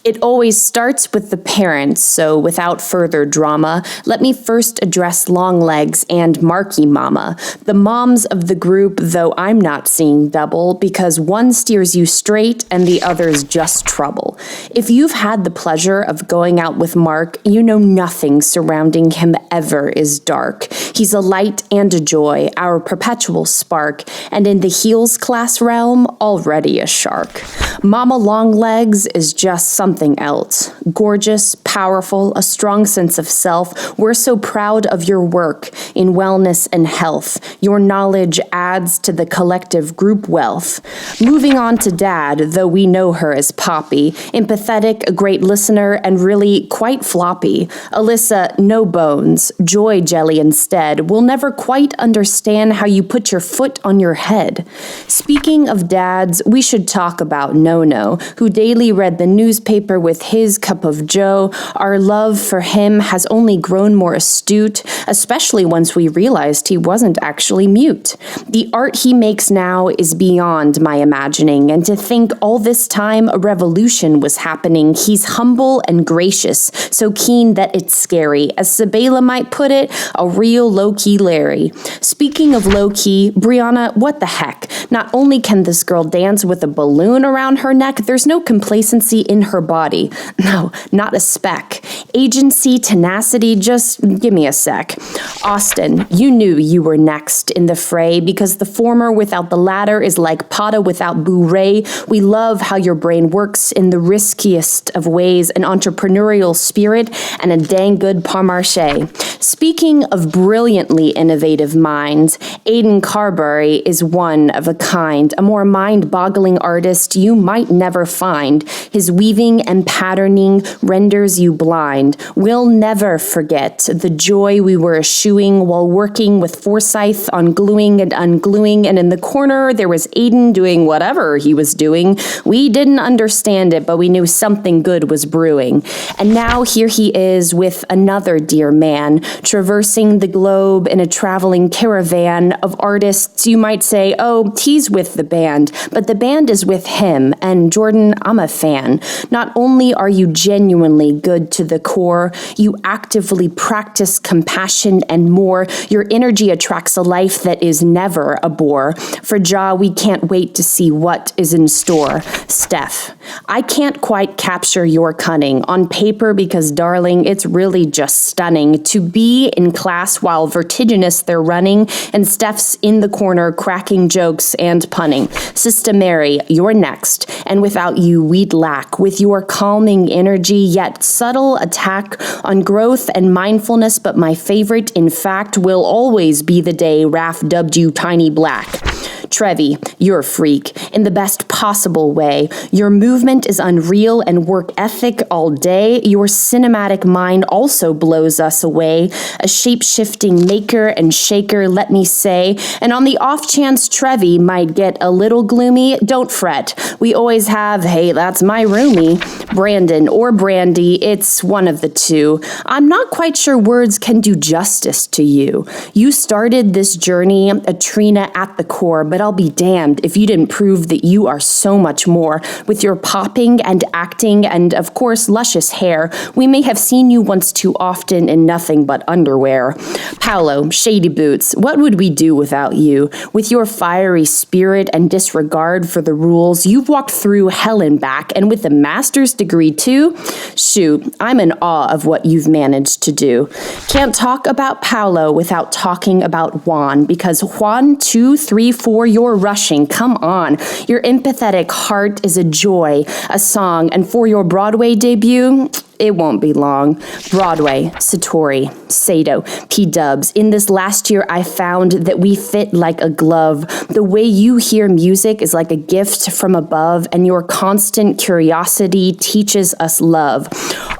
It always starts with the parents, so without further drama, let me first address Longlegs and Marky Mama, the moms of the group, though I'm not seeing double, because one steers you straight and the other's just trouble. If you've had the pleasure of going out with Mark, you know nothing surrounding him ever is dark. He's a light and a joy, our perpetual spark, and in the heels class realm, already a shark. Mama Longlegs is just something else. Gorgeous, powerful, a strong sense of self. We're so proud of your work in wellness and health. Your knowledge adds to the collective group wealth. Moving on to Dad, though we know her as Poppy. Empathetic, a great listener, and really quite floppy. Alyssa, no bones. Joy jelly instead. We'll never quite understand how you put your foot on your head. Speaking of dads, we should talk about No-No, who daily read the newspaper with his cup of joe. Our love for him has only grown more astute, especially once we realized he wasn't actually mute. The art he makes now is beyond my imagining, and to think all this time a revolution was happening. He's humble and gracious, so keen that it's scary. As Sabela might put it, a real low-key Larry. Speaking of low-key, Brianna, what the heck? Not only can this girl dance with a balloon around her neck, there's no complacency in her body. No, not a speck. Agency, tenacity, just give me a sec. Austin, you knew you were next in the fray because the former without the latter is like Pata without Boo-Ray. We love how your brain works in the riskiest of ways, an entrepreneurial spirit, and a dang good parmarche. Speaking of brilliantly innovative minds, Aidan Carberry is one of a kind, a more mind-boggling artist you might never find. His weaving and patterning renders you blind. We'll never forget the joy we were eschewing while working with Forsyth on gluing and ungluing, and in the corner there was Aidan doing whatever he was doing. We didn't understand it, but we knew something good was brewing. And now here he is with another dear man, traversing the globe in a traveling caravan of artists. You might say, oh, he's with the band, but the band is with him, and Jordan, I'm a fan. Not only are you genuinely good to the core, you actively practice compassion and more. Your energy attracts a life that is never a bore. For Ja, we can't wait to see what is in store. Steph, I can't quite capture your cunning on paper because, darling, it's really just stunning to be in class while vertiginous they're running, and Steph's in the corner cracking jokes and punning. Sister Mary, you're next, and without you, we'd lack. With your calming energy, yet subtle attack on growth and mindfulness, but my favorite, in fact, will always be the day Raph dubbed you Tiny Black. Trevi, you're a freak, in the best possible way. Your movement is unreal and work ethic all day. Your cinematic mind also blows us away. A shape-shifting maker and shaker, let me say. And on the off chance Trevi might get a little gloomy, don't fret. We always have, hey, that's my roomie, Brandon or Brandy, it's one of the two. I'm not quite sure words can do justice to you. You started this journey, a Trina at the core, but I'll be damned if you didn't prove that you are so much more. With your popping and acting and, of course, luscious hair, we may have seen you once too often in nothing but underwear. Paolo, Shady Boots, what would we do without you? With your fiery spirit and disregard for the rules, you've walked through hell and back, and with a master's degree too? Shoot, I'm in awe of what you've managed to do. Can't talk about Paolo without talking about Juan, because Juan 2, 3, 4, you're rushing. Come on. Your empathetic heart is a joy, a song, and for your Broadway debut, it won't be long. Broadway, Satori, Sato, P-dubs. In this last year, I found that we fit like a glove. The way you hear music is like a gift from above, and your constant curiosity teaches us love.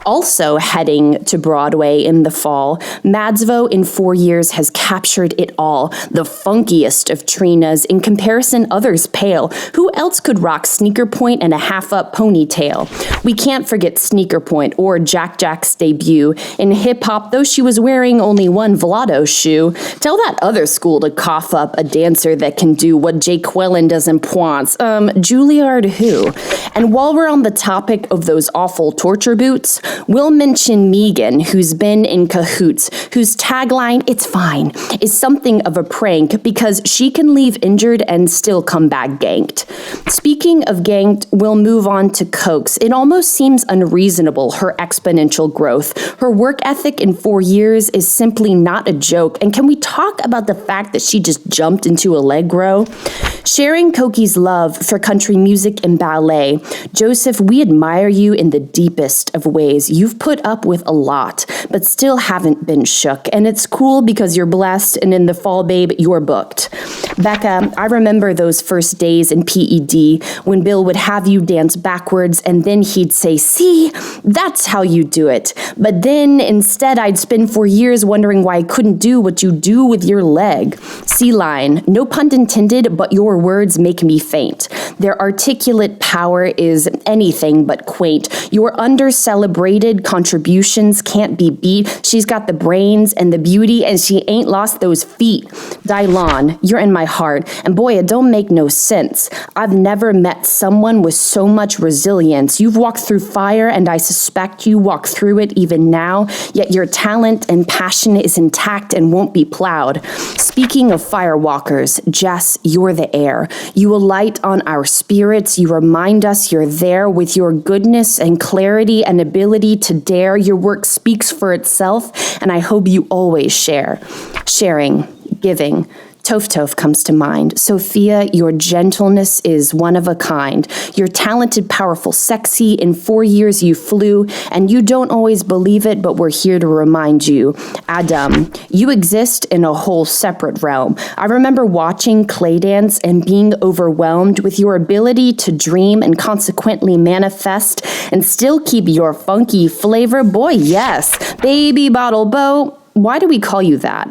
Also heading to Broadway in the fall, Madsvo in 4 years has captured it all. The funkiest of Trinas. In comparison, others pale. Who else could rock Sneaker Point and a half-up ponytail? We can't forget Sneaker Point before Jack Jack's debut. In hip-hop, though she was wearing only one Vlado shoe, tell that other school to cough up a dancer that can do what Jake Quellen does in Points. Juilliard who? And while we're on the topic of those awful torture boots, we'll mention Megan, who's been in cahoots, whose tagline, "It's fine," is something of a prank because she can leave injured and still come back ganked. Speaking of ganked, we'll move on to Cokes. It almost seems unreasonable, her exponential growth. Her work ethic in 4 years is simply not a joke. And can we talk about the fact that she just jumped into Allegro? Sharing Koki's love for country music and ballet, Joseph, we admire you in the deepest of ways. You've put up with a lot, but still haven't been shook. And it's cool because you're blessed, and in the fall, babe, you're booked. Becca, I remember those first days in PED when Bill would have you dance backwards and then he'd say, "See, that's how you do it." But then instead I'd spend 4 years wondering why I couldn't do what you do with your leg. Sea line, no pun intended, but your words make me faint. Their articulate power is anything but quaint. Your under-celebrated contributions can't be beat. She's got the brains and the beauty, and she ain't lost those feet. Dylon, you're in my heart, and boy, it don't make no sense. I've never met someone with so much resilience. You've walked through fire, and I suspect you walk through it even now, yet your talent and passion is intact and won't be plowed. Speaking of firewalkers, Jess, you're the air. You alight on our spirits. You remind us you're there with your goodness and clarity and ability to dare. Your work speaks for itself, and I hope you always share. Sharing, giving. Toph Toph comes to mind. Sophia, your gentleness is one of a kind. You're talented, powerful, sexy. In 4 years you flew, and you don't always believe it, but we're here to remind you. Adam, you exist in a whole separate realm. I remember watching Clay Dance and being overwhelmed with your ability to dream and consequently manifest and still keep your funky flavor. Boy, yes. Baby Bottle Bow. Why do we call you that?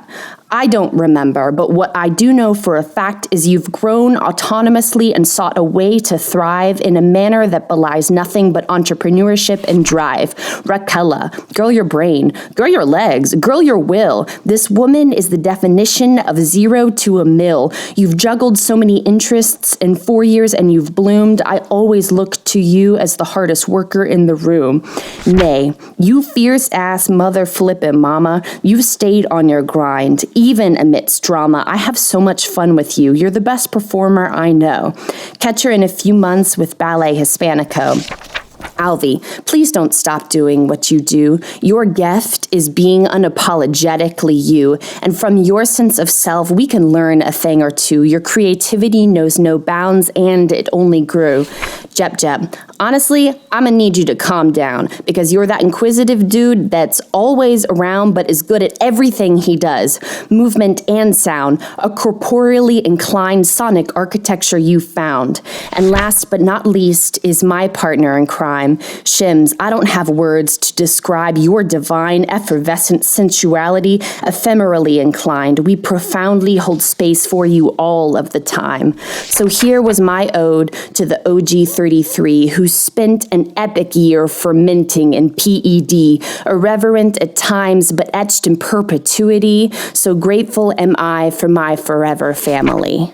I don't remember, but what I do know for a fact is you've grown autonomously and sought a way to thrive in a manner that belies nothing but entrepreneurship and drive. Raquella, girl your brain, girl your legs, girl your will. This woman is the definition of 0 to a mil. You've juggled so many interests in 4 years and you've bloomed. I always look to you as the hardest worker in the room. Nay, you fierce ass mother flippin' mama, you've stayed on your grind. Even amidst drama, I have so much fun with you. You're the best performer I know. Catch her in a few months with Ballet Hispanico. Alvi, please don't stop doing what you do. Your gift is being unapologetically you, and from your sense of self, we can learn a thing or two. Your creativity knows no bounds, and it only grew. Jep Jep, honestly, I'm gonna need you to calm down, because you're that inquisitive dude that's always around but is good at everything he does. Movement and sound, a corporeally inclined sonic architecture you found. And last but not least is my partner in crime. Shims, I don't have words to describe your divine, effervescent sensuality, ephemerally inclined. We profoundly hold space for you all of the time. So here was my ode to the OG 33, who spent an epic year fermenting in PED, irreverent at times, but etched in perpetuity. So grateful am I for my forever family.